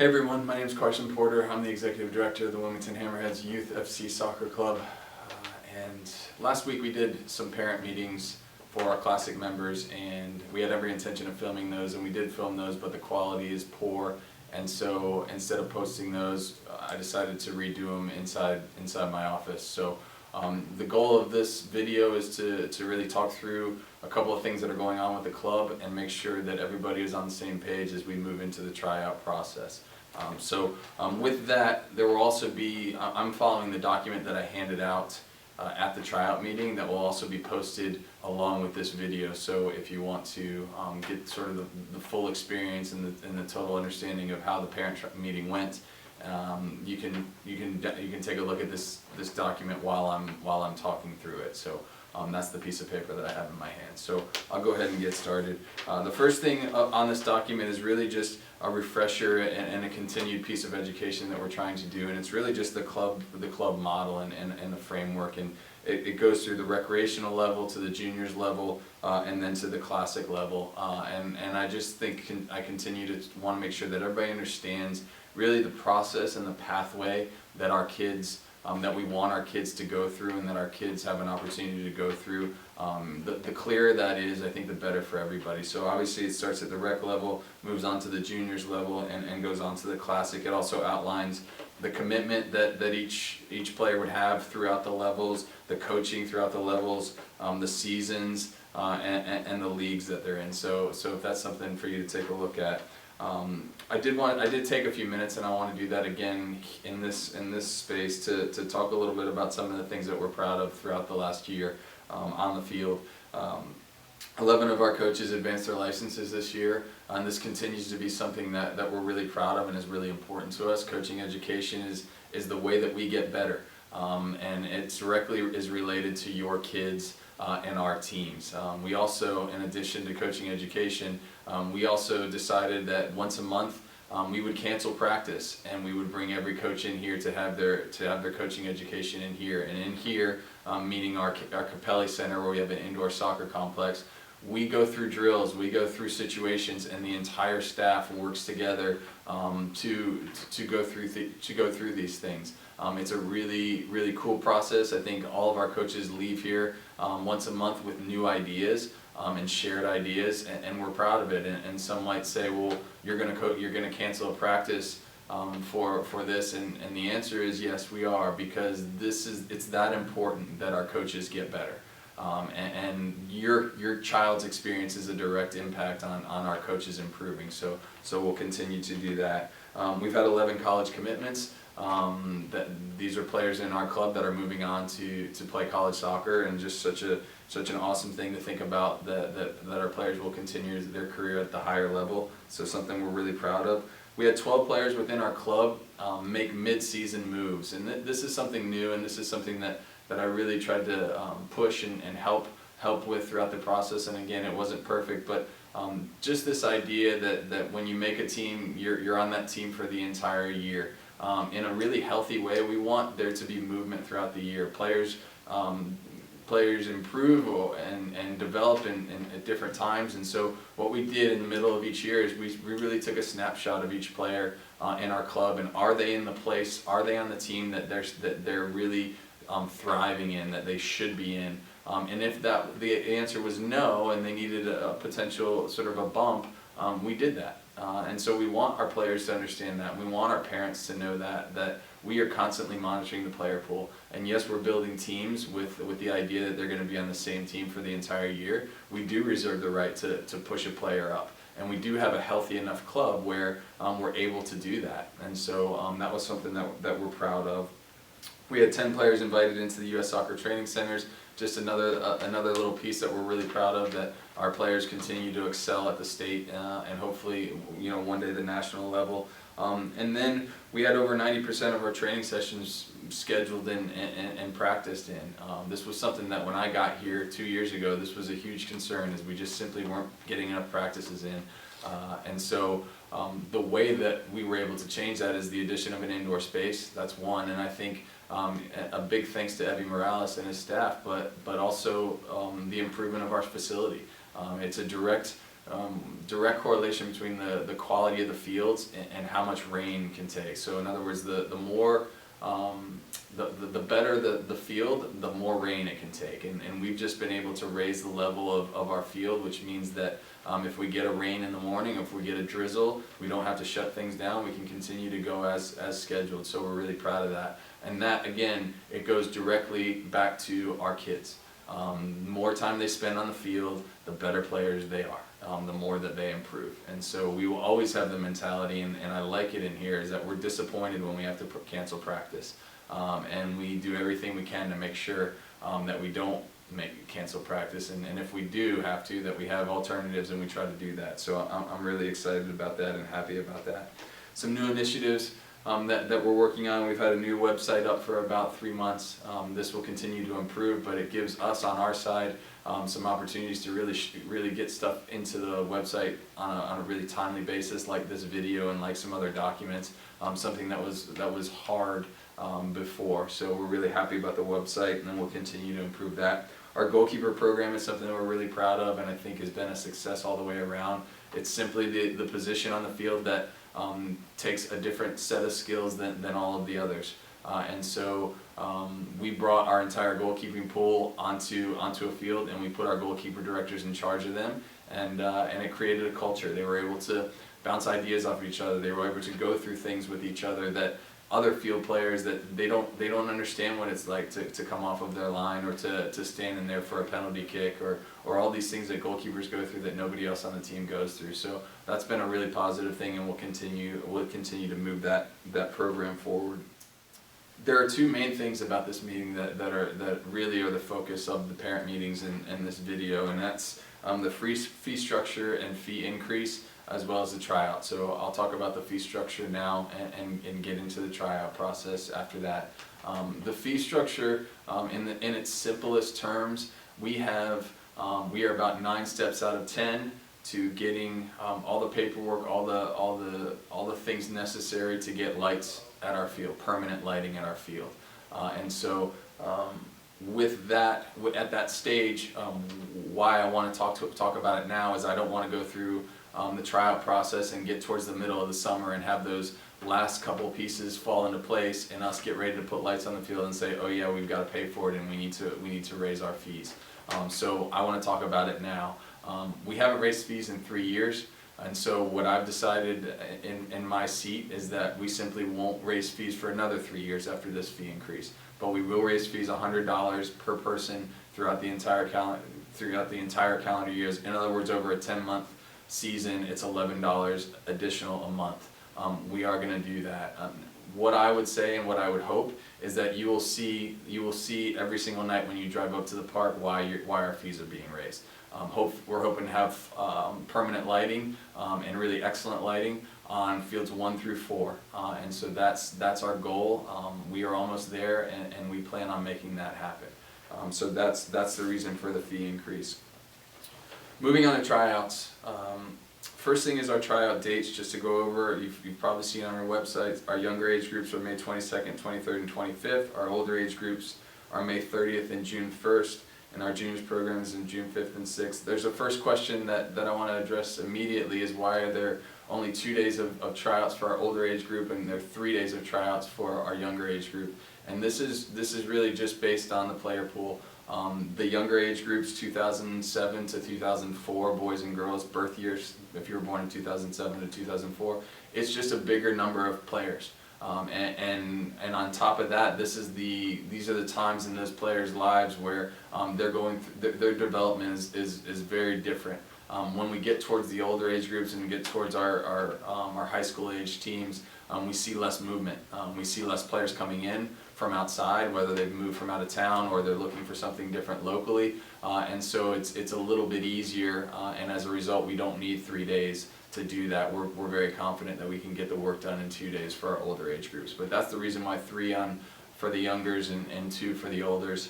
Hey everyone, my name is Carson Porter. I'm the Executive Director of the Wilmington Hammerheads Youth FC Soccer Club. And last week we did some parent meetings for our Classic members, and we had every intention of filming those, and we did film those, but the quality is poor. And so instead of posting those, I decided to redo them inside my office. So the goal of this video is to really talk through a couple of things that are going on with the club and make sure that everybody is on the same page as we move into the tryout process. With that, there will also be, I'm following the document that I handed out at the tryout meeting that will also be posted along with this video. So if you want to get sort of the full experience and the total understanding of how the parent meeting went, you can take a look at this document while I'm talking through it. So that's the piece of paper that I have in my hand. So I'll go ahead and get started. The first thing on this document is really just a refresher and a continued piece of education that we're trying to do, and it's really just the club model and the framework, and it goes through the recreational level to the juniors level and then to the classic level, and I just think I continue to want to make sure that everybody understands really the process and the pathway that our kids that we want our kids to go through, and that our kids have an opportunity to go through. The clearer that is, I think the better for everybody. So obviously it starts at the rec level, moves on to the juniors level, and goes on to the classic. It also outlines the commitment that each player would have throughout the levels, the coaching throughout the levels, the seasons, and the leagues that they're in. So if that's something for you to take a look at. I did take a few minutes, and I want to do that again in this space to talk a little bit about some of the things that we're proud of throughout the last year on the field. 11 of our coaches advanced their licenses this year, and this continues to be something that we're really proud of and is really important to us. Coaching education is the way that we get better, and it directly is related to your kids and our teams. We also, in addition to coaching education, we also decided that once a month we would cancel practice, and we would bring every coach in here to have their coaching education in here. And in here, meaning our Capelli Center, where we have an indoor soccer complex, we go through drills, we go through situations, and the entire staff works together to go through these things. It's a really cool process. I think all of our coaches leave here once a month with new ideas and shared ideas, and we're proud of it. And some might say, well, you're gonna cancel a practice for this, and the answer is yes, we are, because it's that important that our coaches get better. And your child's experience is a direct impact on our coaches improving. So we'll continue to do that. We've had 11 college commitments. These are players in our club that are moving on to play college soccer, and just such an awesome thing to think about that our players will continue their career at the higher level. So something we're really proud of. We had 12 players within our club make mid-season moves, and this is something new, and this is something that I really tried to push and help with throughout the process. And again, it wasn't perfect, but just this idea that when you make a team, you're on that team for the entire year. In a really healthy way, we want there to be movement throughout the year. Players improve and develop at different times, and so what we did in the middle of each year is we really took a snapshot of each player in our club, and are they in the place, are they on the team that they're really thriving in, that they should be in, and if the answer was no, and they needed a potential sort of a bump, we did that. And so we want our players to understand that. We want our parents to know that we are constantly monitoring the player pool. And yes, we're building teams with the idea that they're going to be on the same team for the entire year. We do reserve the right to push a player up. And we do have a healthy enough club where we're able to do that. And so that was something that we're proud of. We had 10 players invited into the U.S. Soccer Training Centers. Just another little piece that we're really proud of, that our players continue to excel at the state and hopefully one day the national level. And then we had over 90% of our training sessions scheduled and practiced in. This was something that when I got here 2 years ago, this was a huge concern, as we just simply weren't getting enough practices in. And so the way that we were able to change that is the addition of an indoor space. That's one, and I think a big thanks to Evie Morales and his staff, but also the improvement of our facility. It's a direct direct correlation between the quality of the fields and how much rain can take. So in other words, the more the better the field, the more rain it can take. And we've just been able to raise the level of our field, which means that if we get a rain in the morning, if we get a drizzle, we don't have to shut things down. We can continue to go as scheduled. So we're really proud of that. And that, again, it goes directly back to our kids. The more time they spend on the field, the better players they are, the more that they improve. And so we will always have the mentality, and I like it in here, is that we're disappointed when we have to cancel practice. And we do everything we can to make sure that we don't cancel practice, and if we do have to, that we have alternatives, and we try to do that. So I'm really excited about that and happy about that. Some new initiatives that we're working on. We've had a new website up for about 3 months. This will continue to improve, but it gives us on our side some opportunities to really get stuff into the website on a really timely basis, like this video and like some other documents, something that was hard before. So we're really happy about the website, and then we'll continue to improve that. Our goalkeeper program is something that we're really proud of, and I think has been a success all the way around. It's simply the position on the field that takes a different set of skills than all of the others. And so we brought our entire goalkeeping pool onto a field, and we put our goalkeeper directors in charge of them, and it created a culture. They were able to bounce ideas off of each other. They were able to go through things with each other that other field players, that they don't understand what it's like to come off of their line, or to stand in there for a penalty kick, or all these things that goalkeepers go through that nobody else on the team goes through. So that's been a really positive thing, and we'll continue to move that program forward. There are two main things about this meeting that really are the focus of the parent meetings in this video, and that's the fee structure and fee increase, as well as the tryout. So I'll talk about the fee structure now and get into the tryout process after that. The fee structure, in its simplest terms, we are about 9 steps out of 10 to getting all the paperwork, all the things necessary to get lights at our field, permanent lighting at our field. And so with that, at that stage, why I want to talk about it now is I don't want to go through the tryout process and get towards the middle of the summer and have those last couple pieces fall into place and us get ready to put lights on the field and say, oh yeah, we've got to pay for it and we need to raise our fees. So I want to talk about it now. We haven't raised fees in 3 years, and so what I've decided in my seat is that we simply won't raise fees for another 3 years after this fee increase. But we will raise fees $100 per person throughout the entire calendar years. In other words, over a 10-month season, it's $11 additional a month. We are going to do that. What I would say and what I would hope is that you will see every single night when you drive up to the park why our fees are being raised. We're hoping to have permanent lighting and really excellent lighting on fields 1 through 4, and so that's our goal. We are almost there, and we plan on making that happen. So that's the reason for the fee increase. Moving on to tryouts. First thing is our tryout dates, just to go over. You've probably seen on our website, our younger age groups are May 22nd, 23rd, and 25th. Our older age groups are May 30th and June 1st, and our juniors program is in June 5th and 6th. There's a first question that I want to address immediately, is why are there only 2 days of tryouts for our older age group, and there are 3 days of tryouts for our younger age group. And this is really just based on the player pool. The younger age groups, 2007 to 2004, boys and girls, birth years, if you were born in 2007 to 2004, it's just a bigger number of players. And on top of that, these are the times in those players' lives where they're going through, their development is very different. When we get towards the older age groups and get towards our high school age teams, we see less movement. We see less players coming in from outside, whether they've moved from out of town or they're looking for something different locally, and so it's a little bit easier, and as a result we don't need 3 days to do that. We're very confident that we can get the work done in 2 days for our older age groups, but that's the reason why 3 for the youngers and 2 for the olders.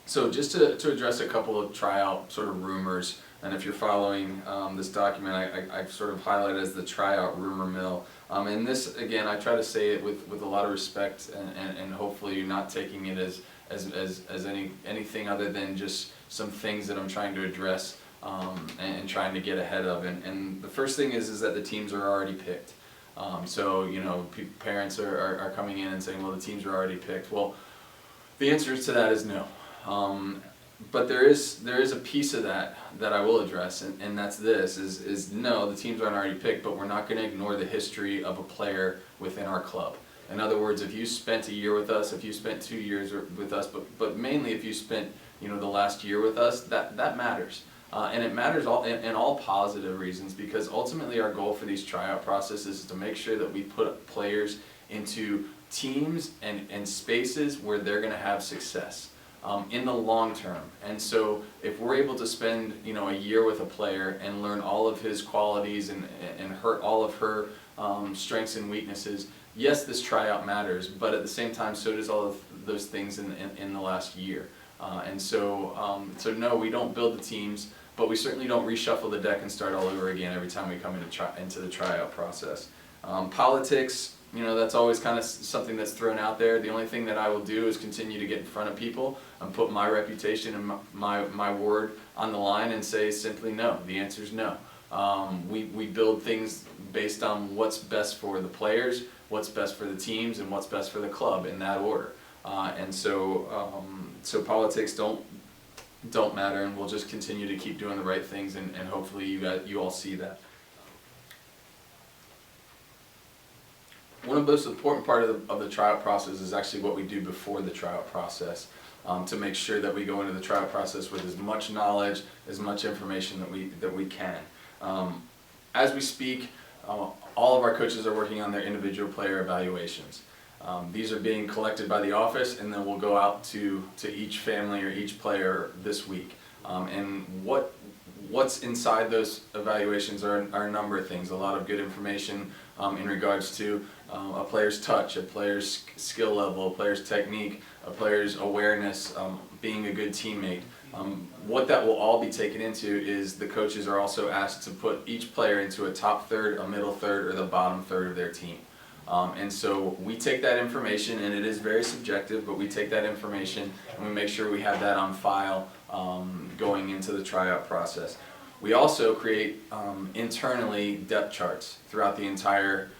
So just to address a couple of tryout sort of rumors, and if you're following this document, I've sort of highlighted as the tryout rumor mill. And this, again, I try to say it with a lot of respect, and hopefully you're not taking it as anything other than just some things that I'm trying to address and trying to get ahead of. And the first thing is that the teams are already picked. So, you know, parents are coming in and saying, well, the teams are already picked. Well, the answer to that is no. But there is a piece of that I will address, and that's this, is no, the teams aren't already picked, but we're not going to ignore the history of a player within our club. In other words, if you spent a year with us, if you spent 2 years with us, but mainly if you spent, you know, the last year with us, that matters. And it matters in all positive reasons, because ultimately our goal for these tryout processes is to make sure that we put players into teams and spaces where they're going to have success in the long term. And so if we're able to spend, you know, a year with a player and learn all of his qualities and all of her strengths and weaknesses, yes, this tryout matters, but at the same time, so does all of those things in the last year. And so no, we don't build the teams, but we certainly don't reshuffle the deck and start all over again every time we come into the tryout process. Politics, you know, that's always kind of something that's thrown out there. The only thing that I will do is continue to get in front of people and put my reputation and my word on the line and say simply no. The answer is no. We build things based on what's best for the players, what's best for the teams, and what's best for the club in that order. So politics don't matter, and we'll just continue to keep doing the right things, and hopefully you all see that. One of the most important part of the tryout process is actually what we do before the tryout process, to make sure that we go into the tryout process with as much knowledge, as much information that we can. As we speak, all of our coaches are working on their individual player evaluations. These are being collected by the office, and then we'll go out to each family or each player this week. And what's inside those evaluations are a number of things. A lot of good information in regards to a player's touch, a player's skill level, a player's technique, a player's awareness, being a good teammate. What that will all be taken into is the coaches are also asked to put each player into a top third, a middle third, or the bottom third of their team. And so we take that information, and it is very subjective, but we take that information and we make sure we have that on file going into the tryout process. We also create internally depth charts throughout the entire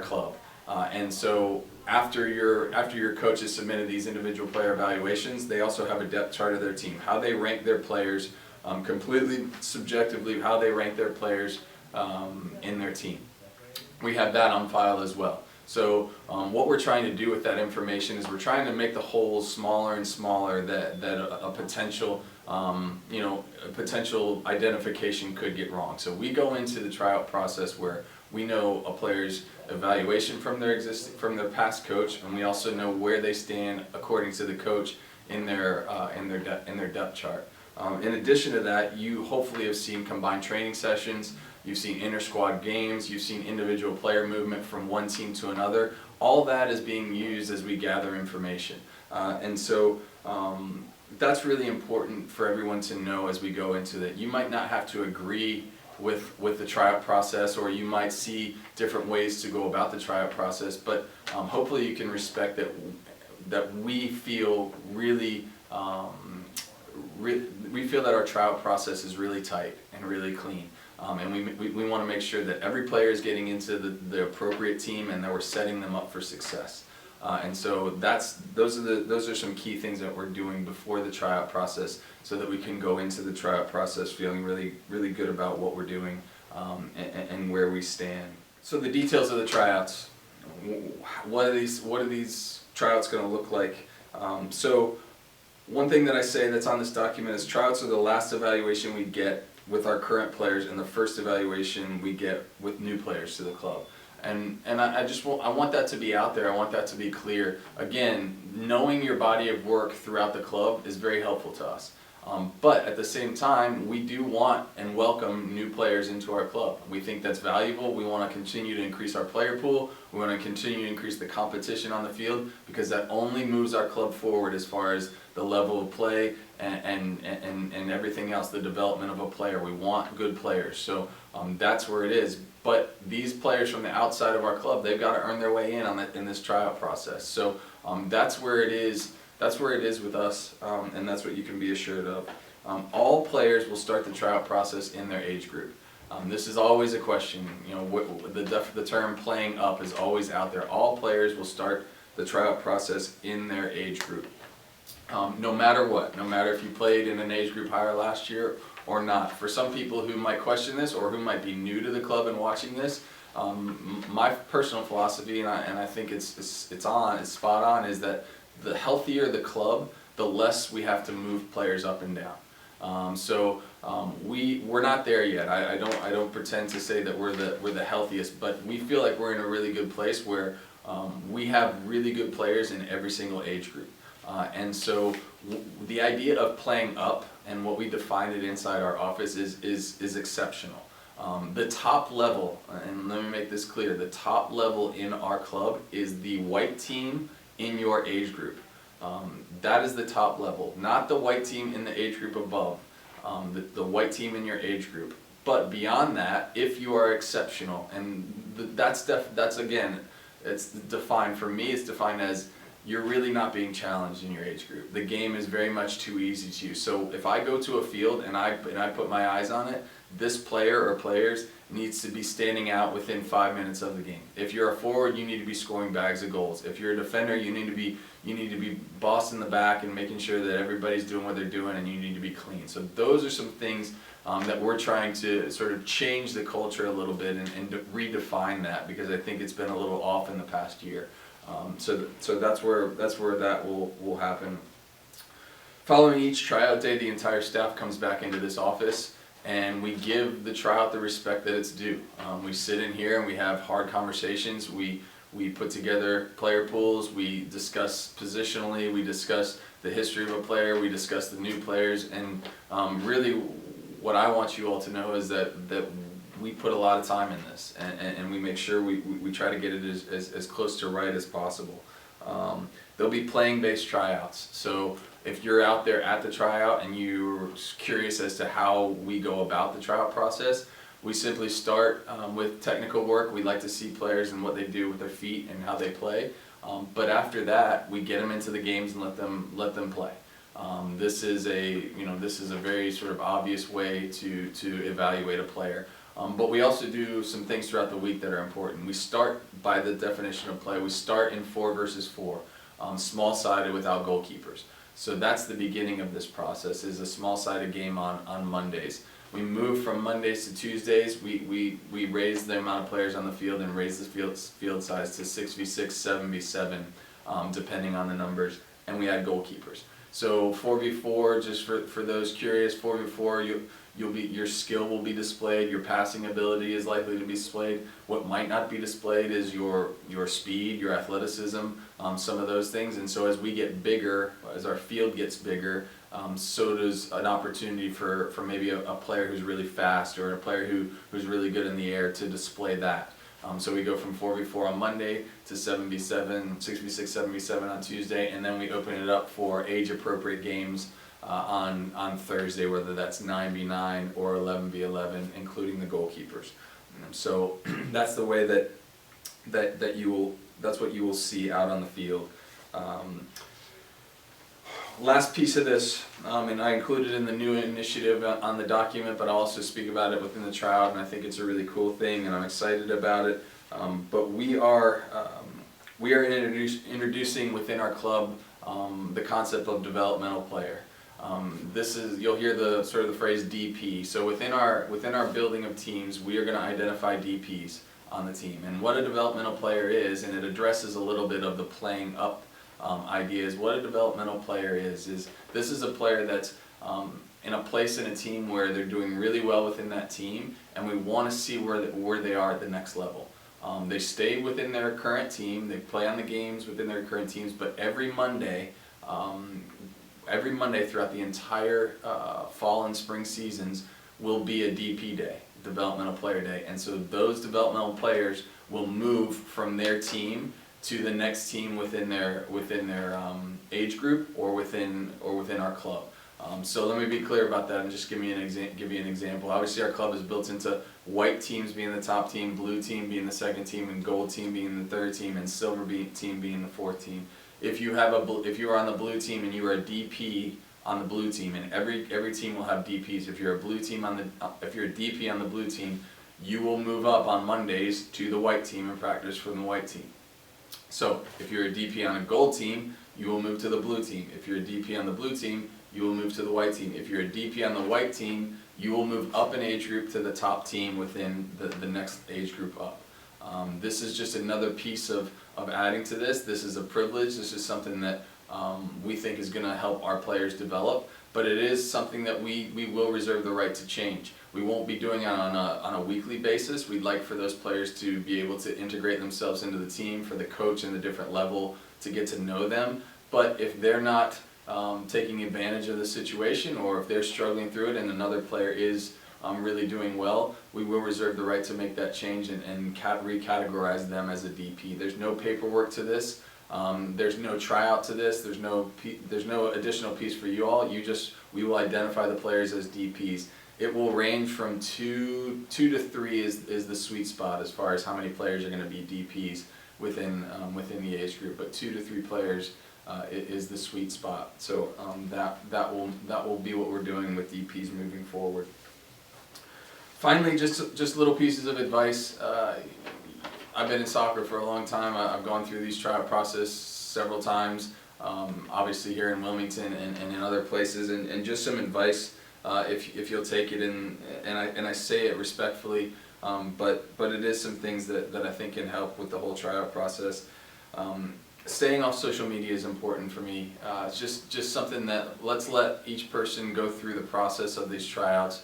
club. And so after your coaches submitted these individual player evaluations, they also have a depth chart of their team, how they rank their players, completely subjectively, how they rank their players in their team. We have that on file as well. So what we're trying to do with that information is we're trying to make the holes smaller and smaller that a potential potential identification could get wrong. So we go into the tryout process where we know a player's evaluation from their past coach, and we also know where they stand according to the coach in their depth chart. In addition to that, you hopefully have seen combined training sessions. You've seen inter-squad games, you've seen individual player movement from one team to another. All that is being used as we gather information. And so that's really important for everyone to know as we go into that. You might not have to agree with the tryout process, or you might see different ways to go about the tryout process, but hopefully you can respect that we feel really, we feel that our tryout process is really tight and really clean. And we want to make sure that every player is getting into the appropriate team and that we're setting them up for success. And so those are some key things that we're doing before the tryout process, so that we can go into the tryout process feeling really, really good about what we're doing and where we stand. So the details of the tryouts. What are these tryouts going to look like? So one thing that I say that's on this document is tryouts are the last evaluation we get with our current players and the first evaluation we get with new players to the club. And I want that to be out there. I want that to be clear. Again, knowing your body of work throughout the club is very helpful to us. But at the same time, we do want and welcome new players into our club. We think that's valuable. We want to continue to increase our player pool. We want to continue to increase the competition on the field, because that only moves our club forward as far as the level of play and everything else, the development of a player. We want good players. So that's where it is. But these players from the outside of our club, they've got to earn their way in this tryout process. So that's where it is. That's where it is with us, and that's what you can be assured of. All players will start the tryout process in their age group. This is always a question. You know, the term "playing up" is always out there. All players will start the tryout process in their age group. No matter what, no matter if you played in an age group higher last year or not. For some people who might question this or who might be new to the club and watching this, my personal philosophy, and I think it's spot on, is that the healthier the club, the less we have to move players up and down. We're not there yet. I don't pretend to say that we're the healthiest, but we feel like we're in a really good place where we have really good players in every single age group. The idea of playing up, and what we defined it inside our office, is exceptional. The top level, and let me make this clear, the top level in our club is the white team in your age group. That is the top level, not the white team in the age group above, the white team in your age group. But beyond that, if you are exceptional, and that's again, it's defined, for me, it's defined as you're really not being challenged in your age group. The game is very much too easy to you. So if I go to a field and I put my eyes on it, this player or players needs to be standing out within 5 minutes of the game. If you're a forward, you need to be scoring bags of goals. If you're a defender, you need to be bossing the back and making sure that everybody's doing what they're doing, and you need to be clean. So those are some things that we're trying to sort of change the culture a little bit and redefine that, because I think it's been a little off in the past year. So that's where that will happen. Following each tryout day, the entire staff comes back into this office, and we give the tryout the respect that it's due. We sit in here and we have hard conversations. We put together player pools. We discuss positionally. We discuss the history of a player. We discuss the new players. And really, what I want you all to know is that we put a lot of time in this, and we make sure we try to get it as close to right as possible. There'll be playing-based tryouts. So if you're out there at the tryout and you're curious as to how we go about the tryout process, we simply start with technical work. We like to see players and what they do with their feet and how they play. But after that, we get them into the games and let them play. This is a very sort of obvious way to evaluate a player. But we also do some things throughout the week that are important. We start, by the definition of play, we start in 4 versus 4, small-sided without goalkeepers. So that's the beginning of this process, is a small-sided game on Mondays. We move from Mondays to Tuesdays. We raise the amount of players on the field and raise the field size to 6v6, 7v7, depending on the numbers, and we add goalkeepers. So 4v4, just for those curious, 4v4, your skill will be displayed, your passing ability is likely to be displayed. What might not be displayed is your speed, your athleticism, some of those things. And so as we get bigger, as our field gets bigger, so does an opportunity for maybe a player who's really fast or a player who's really good in the air to display that. So we go from 4v4 on Monday to 7v7, 6v6, 7v7 on Tuesday, and then we open it up for age-appropriate games on Thursday, whether that's 9v9 or 11v11, including the goalkeepers. So that's the way that's what you will see out on the field. Last piece of this, and I included in the new initiative on the document, but I'll also speak about it within the tryout, and I think it's a really cool thing, and I'm excited about it. But we are introducing within our club the concept of developmental player. You'll hear the sort of the phrase DP. So within our building of teams, we are going to identify DPs on the team, and what a developmental player is, and it addresses a little bit of the playing up ideas. What a developmental player is this is a player that's in a place in a team where they're doing really well within that team, and we want to see where they are at the next level. They stay within their current team, they play on the games within their current teams, but every Monday throughout the entire fall and spring seasons will be a DP day, developmental player day, and so those developmental players will move from their team to the next team within their age group or within our club. So let me be clear about that and just give you an example. Obviously, our club is built into white teams being the top team, blue team being the second team, and gold team being the third team, and silver team being the fourth team. If you are on the blue team and you are a DP on the blue team, and every team will have DPs. If you're a DP on the blue team, you will move up on Mondays to the white team and practice from the white team. So if you're a DP on a gold team, you will move to the blue team. If you're a DP on the blue team, you will move to the white team. If you're a DP on the white team, you will move up an age group to the top team within the next age group up. This is just another piece of adding to this. This is a privilege. This is something that we think is going to help our players develop, but it is something that we will reserve the right to change. We won't be doing it on a weekly basis. We'd like for those players to be able to integrate themselves into the team, for the coach in the different level to get to know them. But if they're not taking advantage of the situation, or if they're struggling through it and another player is really doing well, we will reserve the right to make that change and recategorize them as a DP. There's no paperwork to this. There's no tryout to this. There's no additional piece for you all. We will identify the players as DPs. It will range from two to three is the sweet spot as far as how many players are going to be DPs within the age group. But 2 to 3 players is the sweet spot. So that will be what we're doing with DPs moving forward. Finally, just little pieces of advice. I've been in soccer for a long time. I've gone through these tryout process several times, obviously here in Wilmington and in other places, and just some advice if you'll take it and I say it respectfully, but it is some things that I think can help with the whole tryout process. Staying off social media is important for me. It's just something that let's let each person go through the process of these tryouts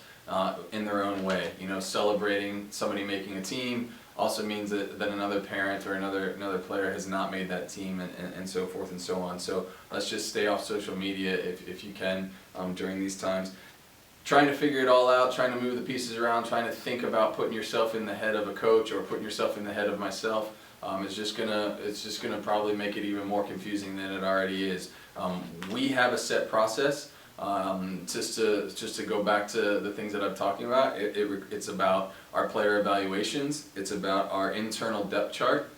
in their own way. You know, celebrating somebody making a team also means that another parent or another player has not made that team, and so forth and so on. So let's just stay off social media if you can during these times. Trying to figure it all out, trying to move the pieces around, trying to think about putting yourself in the head of a coach or putting yourself in the head of myself. It's just gonna probably make it even more confusing than it already is. We have a set process. Just to go back to the things that I'm talking about, it's about our player evaluations, it's about our internal depth chart,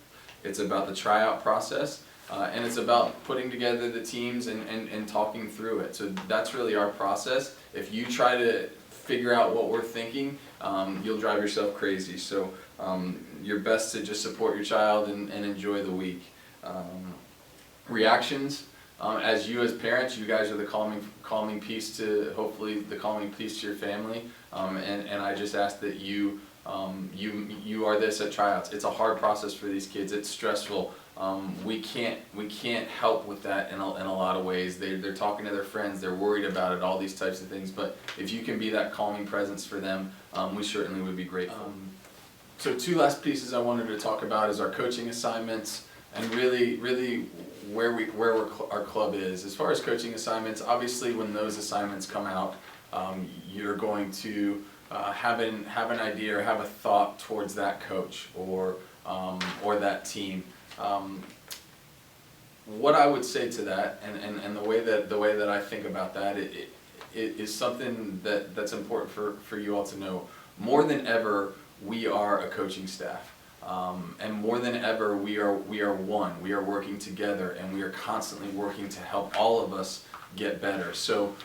it's about the tryout process, and it's about putting together the teams and talking through it. So that's really our process. If you try to figure out what we're thinking, you'll drive yourself crazy. So you're best to just support your child and enjoy the week. Reactions. As parents, you guys are the calming piece to, hopefully, the calming piece to your family, and I just ask that you are this at tryouts. It's a hard process for these kids. It's stressful. We can't help with that in a lot of ways. They're talking to their friends. They're worried about it. All these types of things. But if you can be that calming presence for them, we certainly would be grateful. So 2 last pieces I wanted to talk about is our coaching assignments and really where our club is. As far as coaching assignments, obviously when those assignments come out, you're going to have an idea or have a thought towards that coach or that team. What I would say to that, and the way that I think about that, it is something that's important for you all to know. More than ever, we are a coaching staff. And more than ever, we are one. We are working together, and we are constantly working to help all of us get better. So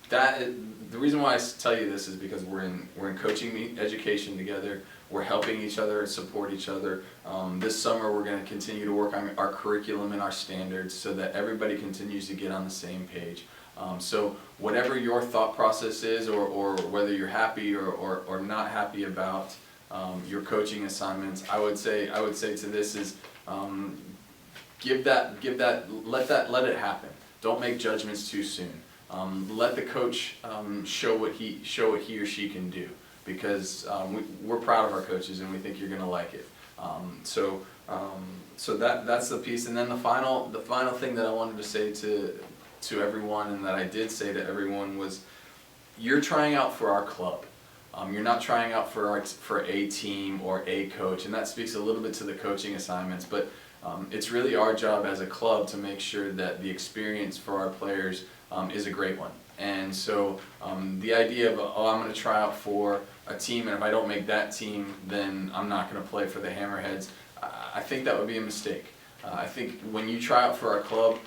the reason why I tell you this is because we're in coaching education together. We're helping each other and support each other. This summer, we're going to continue to work on our curriculum and our standards so that everybody continues to get on the same page. So whatever your thought process is, or whether you're happy or not happy about your coaching assignments, I would say to this is let it happen. Don't make judgments too soon. Let the coach show what he or she can do, because we're proud of our coaches and we think you're going to like it. So that's the piece. And then the final thing that I wanted to say to everyone, and that I did say to everyone, was you're trying out for our club. You're not trying out for a team or a coach, and that speaks a little bit to the coaching assignments, but it's really our job as a club to make sure that the experience for our players is a great one. And so the idea of, I'm going to try out for a team, and if I don't make that team, then I'm not going to play for the Hammerheads, I think that would be a mistake. I think when you try out for our club,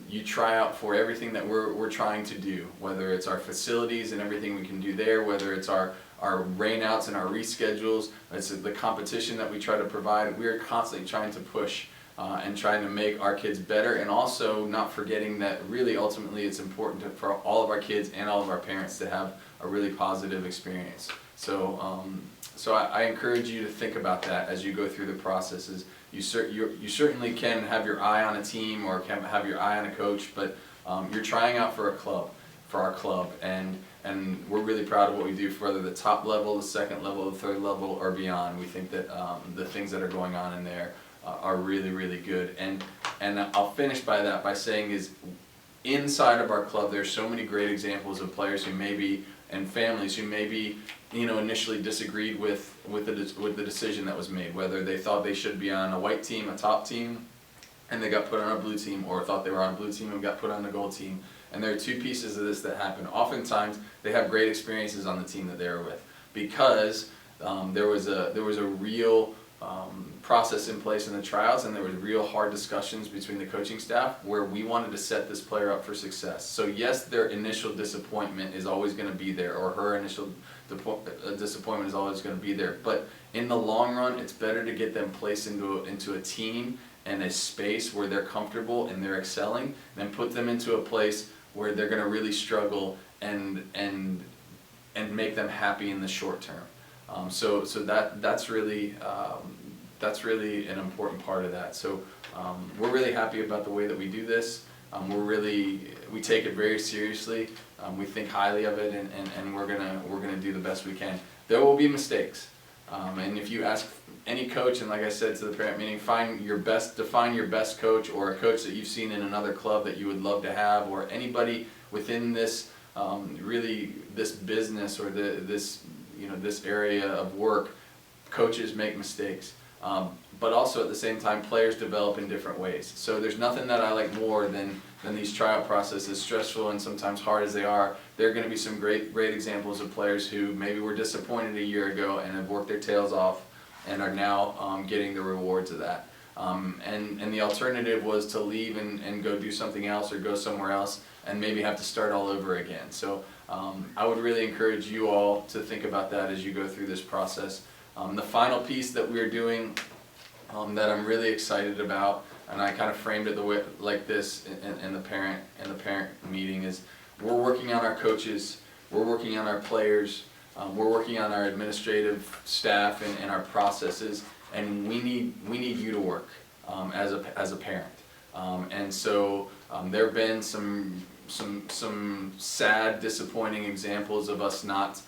you try out for everything that we're trying to do, whether it's our facilities and everything we can do there, whether it's our rainouts and our reschedules, it's the competition that we try to provide. We are constantly trying to push and trying to make our kids better, and also not forgetting that really ultimately it's important for all of our kids and all of our parents to have a really positive experience. So I encourage you to think about that as you go through the processes. You certainly can have your eye on a team or can have your eye on a coach, but you're trying out for our club, and we're really proud of what we do for whether the top level, the second level, the third level, or beyond. We think that the things that are going on in there are really, really good. And I'll finish by saying is inside of our club there's so many great examples of players who maybe and families who maybe initially disagreed with the decision that was made, whether they thought they should be on a white team, a top team, and they got put on a blue team, or thought they were on a blue team and got put on a gold team. And there are two pieces of this that happen. Oftentimes they have great experiences on the team that they were with because there was a real process in place in the tryouts, and there was real hard discussions between the coaching staff where we wanted to set this player up for success. So yes, their initial disappointment is always going to be there, or her initial disappointment is always going to be there. But in the long run, it's better to get them placed into a team and a space where they're comfortable and they're excelling than put them into a place where they're going to really struggle and make them happy in the short term. So that's really an important part of that. So we're really happy about the way that we do this. We take it very seriously. We think highly of it, and we're gonna do the best we can. There will be mistakes, and if you ask any coach, and like I said to the parent meeting, define your best coach, or a coach that you've seen in another club that you would love to have, or anybody within this really this business or this area of work. Coaches make mistakes, but also at the same time players develop in different ways. So there's nothing that I like more than these tryout processes, stressful and sometimes hard as they are. There are going to be some great examples of players who maybe were disappointed a year ago and have worked their tails off and are now getting the rewards of that. And the alternative was to leave and go do something else or go somewhere else and maybe have to start all over again. So I would really encourage you all to think about that as you go through this process. The final piece that we're doing that I'm really excited about, and I kind of framed it like this in the parent meeting, is we're working on our coaches, we're working on our players, we're working on our administrative staff and our processes, and we need you to work as a parent. And so there have been some sad, disappointing examples of us not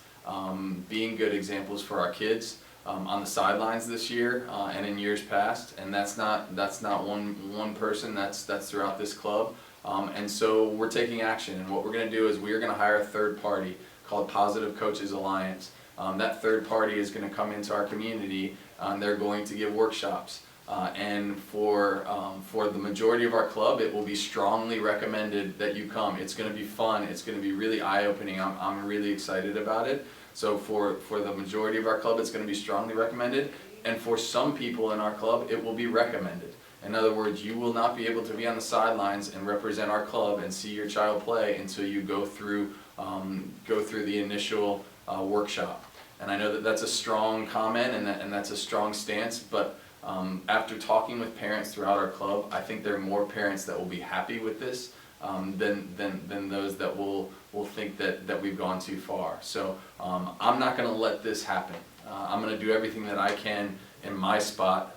being good examples for our kids on the sidelines this year and in years past, and that's not one person, that's throughout this club. And so we're taking action, and what we're going to do is we're going to hire a third party called Positive Coaches Alliance. That third party is going to come into our community, and they're going to give workshops. And for the majority of our club, it will be strongly recommended that you come. It's going to be fun. It's going to be really eye-opening. I'm really excited about it. So for the majority of our club, it's going to be strongly recommended. And for some people in our club, it will be recommended. In other words, you will not be able to be on the sidelines and represent our club and see your child play until you go through the initial workshop. And I know that that's a strong comment and that's a strong stance, but after talking with parents throughout our club, I think there are more parents that will be happy with this than those that will think that we've gone too far. So I'm not going to let this happen. I'm going to do everything that I can in my spot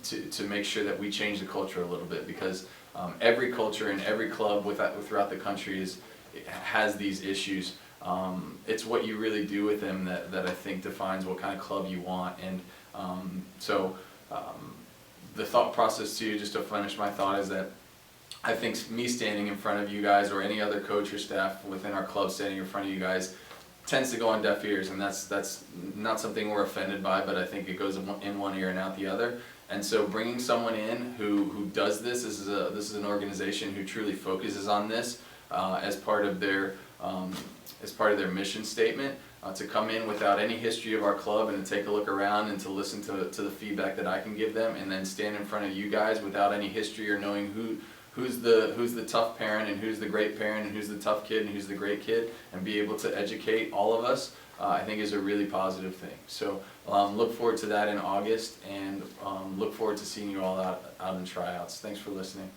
to make sure that we change the culture a little bit, because every culture and every club throughout the country has these issues. It's what you really do with them that I think defines what kind of club you want. And the thought process too, just to finish my thought, is that I think me standing in front of you guys, or any other coach or staff within our club standing in front of you guys, tends to go on deaf ears, and that's not something we're offended by, but I think it goes in one ear and out the other. And so bringing someone in who does this is an organization who truly focuses on this as part of their mission statement. to come in without any history of our club and to take a look around and to listen to the feedback that I can give them, and then stand in front of you guys without any history or knowing who's the tough parent and who's the great parent and who's the tough kid and who's the great kid, and be able to educate all of us, I think is a really positive thing. So look forward to that in August, and look forward to seeing you all out in tryouts. Thanks for listening.